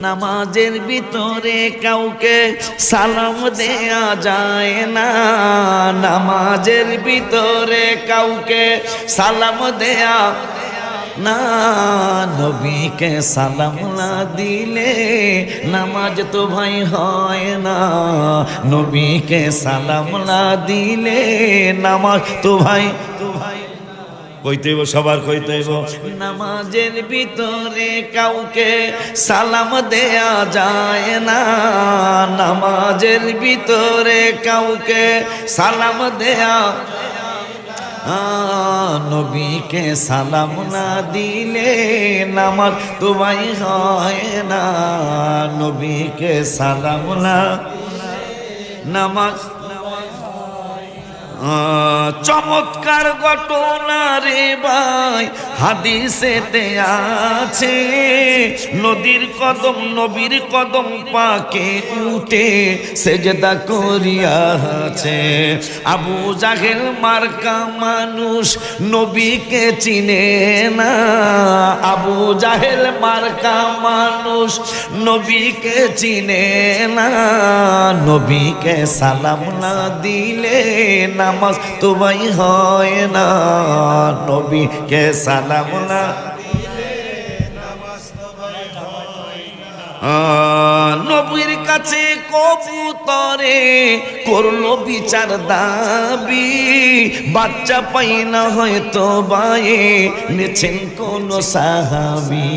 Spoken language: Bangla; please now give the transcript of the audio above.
নামাজের ভিতরে কাউকে সালাম দেয়া যায় না, নামাজের ভিতরে কাউকে সালাম দেয়া না, নবীকে সালাম না দিলে নামাজ তো ভাই হয় না, নবীকে সালাম না দিলে নামাজ তো ভাই কইতেইব, সবার কইতেইব। নামাজের ভিতরে কাউকে সালাম দেয়া যায় না, নামাজের ভিতরে কাউকে সালাম দেয়া, নবীকে সালাম না দিলে নামাজ তো ভাই হয় না, নবীকে সালাম না নামাজ। চমৎকার ঘটনা রে ভাই হাদিসেতে আছে, নদীর কদম নবীর কদম পাকে উঠে সেজদা করিয়াছে। আবু জাহেল মার্কা মানুষ নবীকে চিনে না, আবু জাহেল মার্কা মানুষ নবীকে চিনে না, নবীকে সালাম না দিলে নামাজ তো ভাই হয় না, নবীকে সালাম না নবীর কাছে কবুতরে করলো বিচার দাবি, বাচ্চা পাই না হয়তো বায়ে নেছেন কোন সাহাবী।